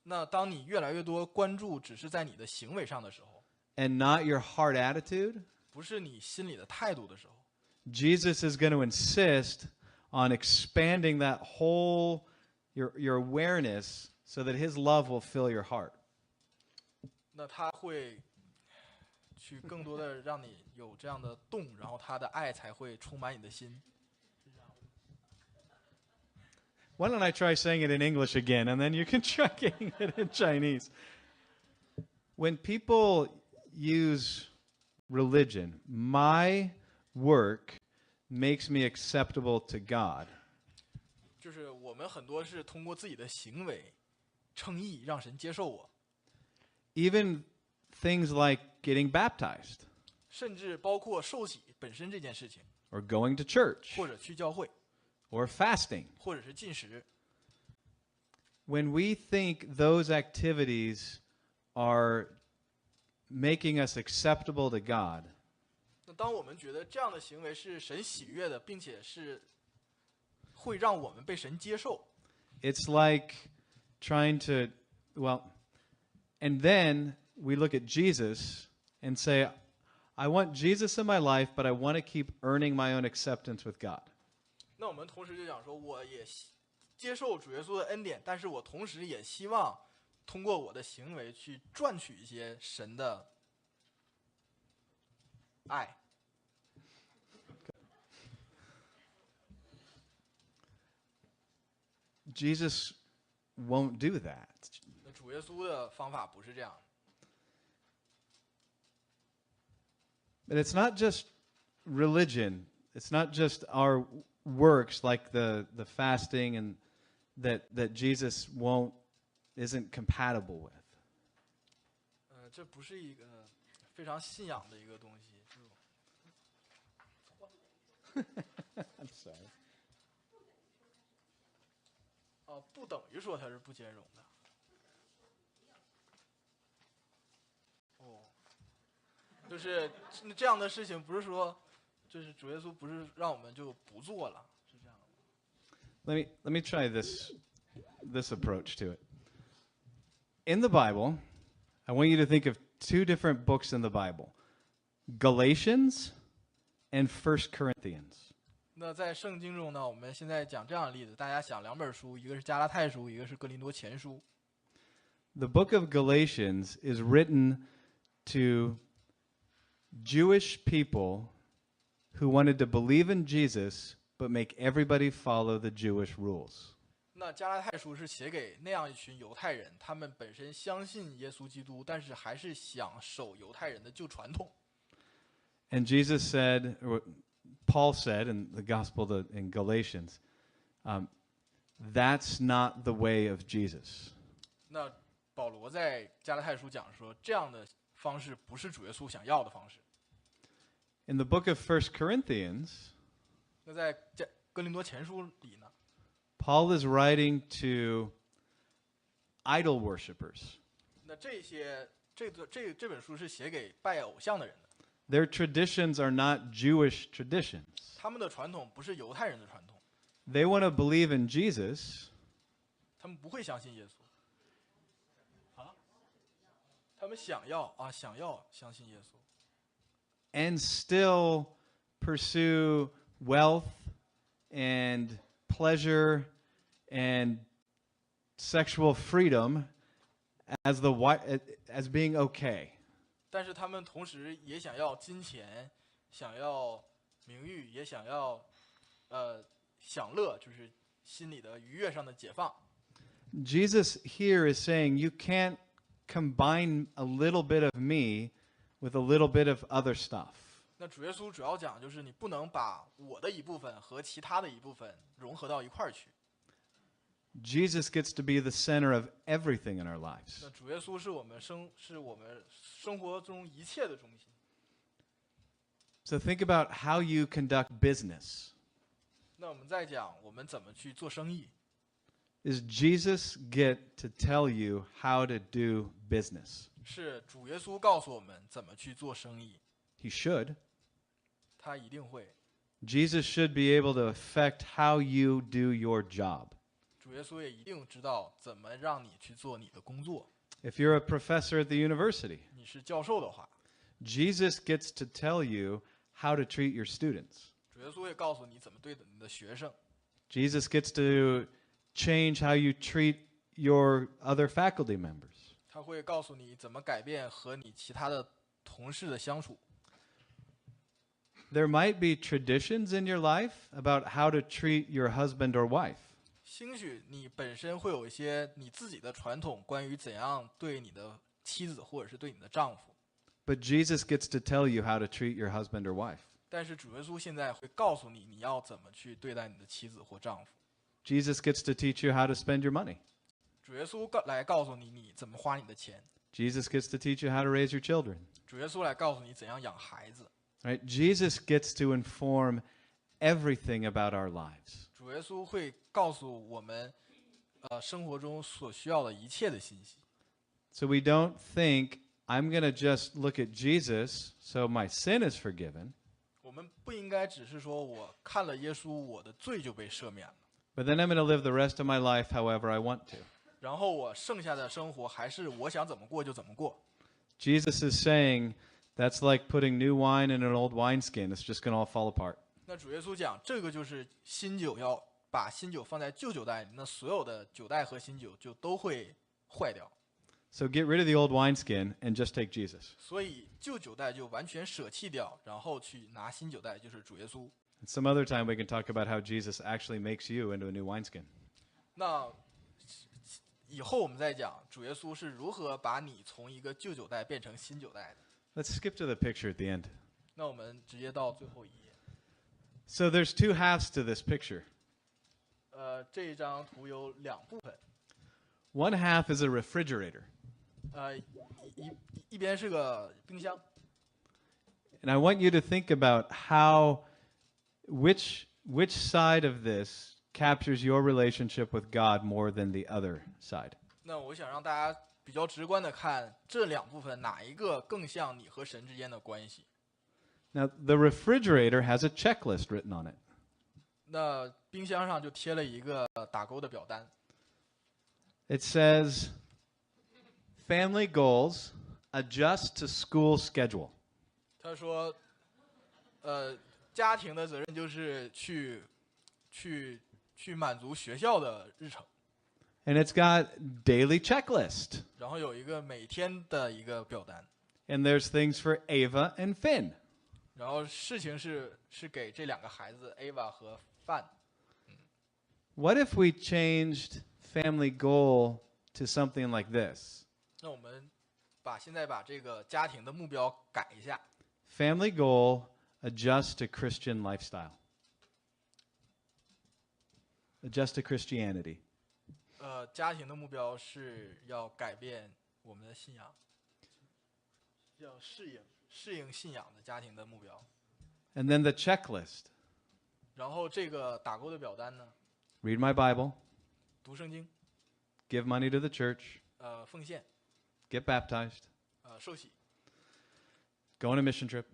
那当你越来越多关注只是在你的行为上的时候， and not your heart attitude, 不是你心里的态度的时候， Jesus is going to insist on expanding that whole your awareness so that his love will fill your heart. 那他会去更多的让你有这样的动，然后他的爱才会充满你的心。 Why don't I try saying it in English again, and then you can try getting it in Chinese. When people use religion, my work makes me acceptable to God. 就是我们很多是通过自己的行为称义，让神接受我， Even things like getting baptized. 甚至包括受洗本身这件事情。or going to church 或者去教会， or fasting. 或者是进食。 When we think those activities are making us acceptable to God, 那当我们觉得这样的行为是神喜悦的，并且是会让我们被神接受， it's like trying to, well, and then we look at Jesus and say, I want Jesus in my life, but I want to keep earning my own acceptance with God. 那我们同时就讲说，我也接受主耶稣的恩典，但是我同时也希望通过我的行为去赚取一些神的爱。 Jesus won't do that. 那主耶稣的方法不是这样。 But it's not just religion. It's not just our works like the fasting and that Jesus isn't compatible with. 这不是一个非常信仰的一个东西。 I'm sorry. 不等于说它是不兼容的。就是这样的事情，不是说，就是主耶稣不是让我们就不做了，是这样的。 Let me try this approach to it. In the Bible, I want you to think of two different books in the Bible: Galatians and 1 Corinthians. 那在圣经中呢，我们现在讲这样的例子，大家想两本书，一个是加拉太书，一个是哥林多前书。 The book of Galatians is written to Jewish people who wanted to believe in Jesus but make everybody follow the Jewish rules. 那加拉太书是写给那样一群犹太人，他们本身相信耶稣基督，但是还是想守犹太人的旧传统。 And Jesus said, or Paul said in the gospel in Galatians, that's not the way of Jesus. 那保罗在加拉太书讲说，这样的方式不是主耶稣想要的方式。 In the book of 1 Corinthians, 那在哥林多前书里呢， Paul is writing to idol worshippers. 那这本书是写给拜偶像的人的， Their traditions are not Jewish traditions. 他们的传统不是犹太人的传统， They want to believe in Jesus, 他们不会相信耶稣。他们想要相信耶稣， and still pursue wealth and pleasure and sexual freedom as being okay. 但是他们同时也想要金钱，想要名誉，也想要享乐，就是心理的愉悦上的解放。 Jesus here is saying you can't combine a little bit of me with a little bit of other stuff. 那主耶稣主要讲就是你不能把我的一部分和其他的一部分融合到一块儿去。 Jesus gets to be the center of everything in our lives. 那主耶稣是我们生活中一切的中心。 So think about how you conduct business. 那我们再讲我们怎么去做生意。 Is Jesus get to tell you how to do business? 是主耶稣告诉我们怎么去做生意， He should. 他一定会。 Jesus should be able to affect how you do your job. 主耶稣也一定知道怎么让你去做你的工作。 If you're a professor at the university, 你是教授的话， Jesus gets to tell you how to treat your students. 主耶稣会告诉你怎么对你的学生。 Jesus gets to change how you treat your other faculty members. 他会告诉你怎么改变和你其他的同事的相处。 There might be traditions in your life about how to treat your husband or wife. 兴许你本身会有一些你自己的传统，关于怎样对你的妻子或者是对你的丈夫。 But Jesus gets to tell you how to treat your husband or wife. 但是主耶稣现在会告诉你，你要怎么去对待你的妻子或丈夫。 Jesus gets to teach you how to spend your money. 主耶稣来告诉你，你怎么花你的钱。 Jesus gets to teach you how to raise your children. 主耶稣来告诉你怎样养孩子。 Right? Jesus gets to inform everything about our lives. 主耶稣会告诉我们，生活中所需要的一切的信息。So we don't think, I'm going to just look at Jesus so my sin is forgiven, 我们不应该只是说我看了耶稣，我的罪就被赦免了， but then I'm going to live the rest of my life however I want to. 然后我剩下的生活还是我想怎么过就怎么过。Jesus is saying that's like putting new wine in an old wineskin. It's just going to all fall apart. 那主耶稣讲，这个就是新酒，要把新酒放在旧酒袋里，那所有的酒袋和新酒就都会坏掉。So get rid of the old wineskin and just take Jesus. 所以旧酒袋就完全舍弃掉，然后去拿新酒袋，就是主耶稣。And some other time we can talk about how Jesus actually makes you into a new wineskin. 那以后我们再讲主耶稣是如何把你从一个旧酒袋变成新酒袋的。 Let's skip to the picture at the end. 那我们直接到最后一页。So there's two halves to this picture. 这一张图有两部分， One half is a refrigerator. 一边是个冰箱， And I want you to think about how which side of this captures your relationship with God more than the other side. 那我想让大家比较直观的看这两部分哪一个更像你和神之间的关系。 Now, the refrigerator has a checklist written on it. 那冰箱上就贴了一个打勾的表单， It says, family goals, adjust to school schedule. 他说，家庭的责任就是去满足学校的日程， And it's got daily checklist. 然后有一个每天的一个表单， And there's things for Ava and Finn. 然后事情是给这两个孩子 Ava 和范。 What if we changed family goal to something like this? 那我们现在把这个家庭的目标改一下， Family goal, adjust to Christian lifestyle. Adjust to Christianity. 家庭的目标是要改变我们的信仰，要适应信仰的家庭的目标。 And then the checklist. 然后这个打勾的表单呢， Read my Bible, 读圣经， give money to the church, 奉献， get baptized, 受洗， go on a mission trip,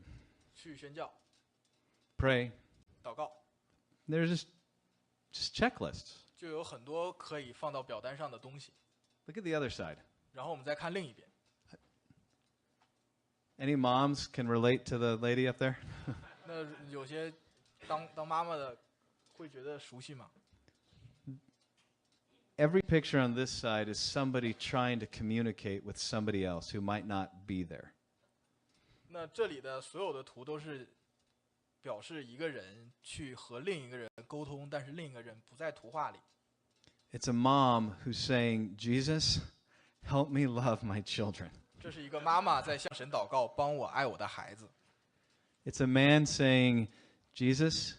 去宣教， pray. 祷告， There's just checklists. 就有很多可以放到表单上的东西。 Look at the other side. 然后我们再看另一边， Any moms can relate to the lady up there? 那有些当妈妈的会觉得熟悉吗？ Every picture on this side is somebody trying to communicate with somebody else who might not be there. 那这里的所有的图都是表示一个人去和另一个人沟通，但是另一个人不在图画里。 It's a mom who's saying, Jesus, help me love my children. 这是一个妈妈在向神祷告，帮我爱我的孩子。 It's a man saying, Jesus,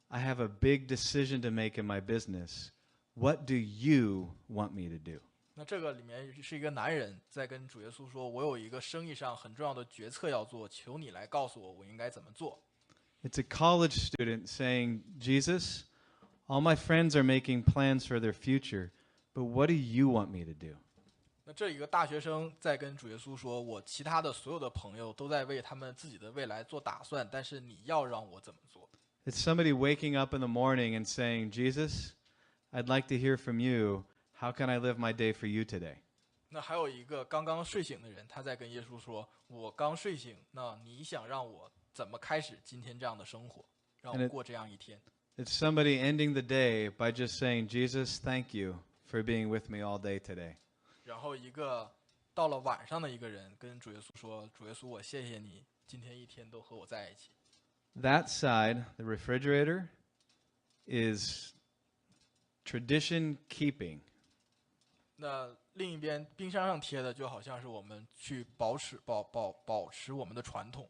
I have a big decision to make in my business. What do you want me to do? 那这个里面是一个男人在跟主耶稣说：“我有一个生意上很重要的决策要做，求你来告诉我，我应该怎么做。” It's a college student saying, Jesus, all my friends are making plans for their future, but what do you want me to do? 那这一个大学生在跟主耶稣说：“我其他的所有的朋友都在为他们自己的未来做打算，但是你要让我怎么做？” It's somebody waking up in the morning and saying, Jesus, I'd like to hear from you. How can I live my day for you today? 那还有一个刚刚睡醒的人，他在跟耶稣说：“我刚睡醒，那你想让我怎么开始今天这样的生活，让我过这样一天？” It's somebody ending the day by just saying, Jesus, thank you for being with me all day today. 然后一个到了晚上的一个人跟主耶稣说：“主耶稣，我谢谢你，今天一天都和我在一起。” That side, the refrigerator, is tradition keeping. 那另一边冰箱上贴的就好像是我们去保持我们的传统。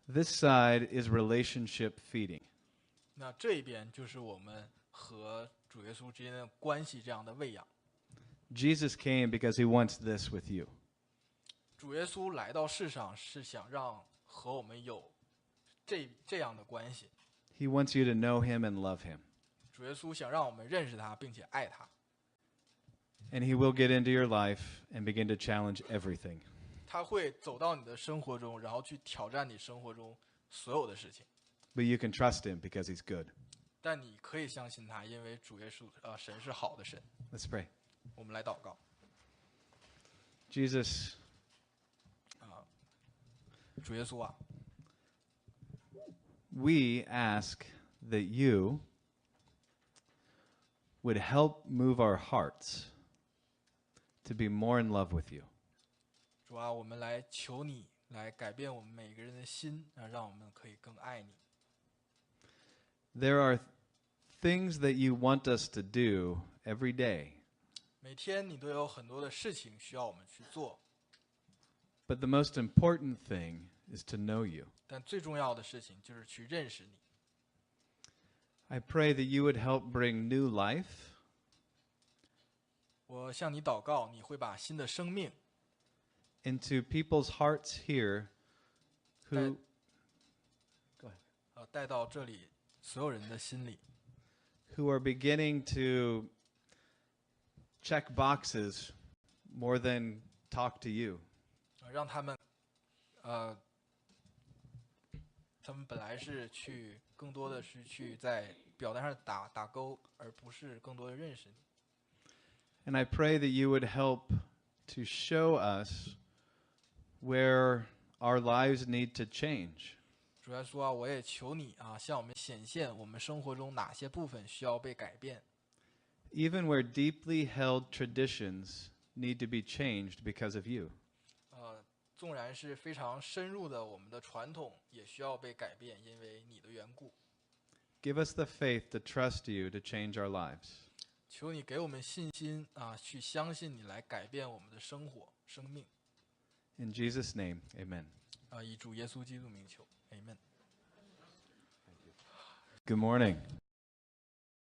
This side is relationship feeding. 那这一边就是我们和主耶稣之间的关系这样的喂养。 Jesus came because he wants this with you. 主耶稣来到世上是想让和我们有这样的关系。He wants you to know him and love him. 主耶稣想让我们认识他，并且爱他。And he will get into your life and begin to challenge everything. 他会走到你的生活中，然后去挑战你生活中所有的事情。But you can trust him because he's good. 但你可以相信他，因为主耶稣神是好的神。 Let's pray. 我们来祷告。 Jesus, 主耶稣啊， we ask that you would help move our hearts to be more in love with you. 主啊，我们来求你来改变我们每个人的心，让我们可以更爱你。 There are things that you want us to do every day, 每天你都有很多的事情需要我们去做， but the most important thing is to know you. 但最重要的事情就是去认识你。 I pray that you would help bring new life 我向你祷告，你会把新的生命 into people's hearts here who 带到这里所有人的心里， who are beginning to check boxes more than talk to you. 让他们他们本来是去更多的是去在表单上打勾，而不是更多的认识你。 And I pray that you would help to show us where our lives need to change. 主耶稣啊，我也求你啊，向我们显现我们生活中哪些部分需要被改变， Even where deeply held traditions need to be changed because of you. 纵然是非常深入的我们的传统，也需要被改变，因为你的缘故。 Give us the faith to trust you to change our lives. 求你给我们信心啊，去相信你来改变我们的生活、生命。 In Jesus' name, amen. 以主耶稣基督名求 ，Amen。 Good morning.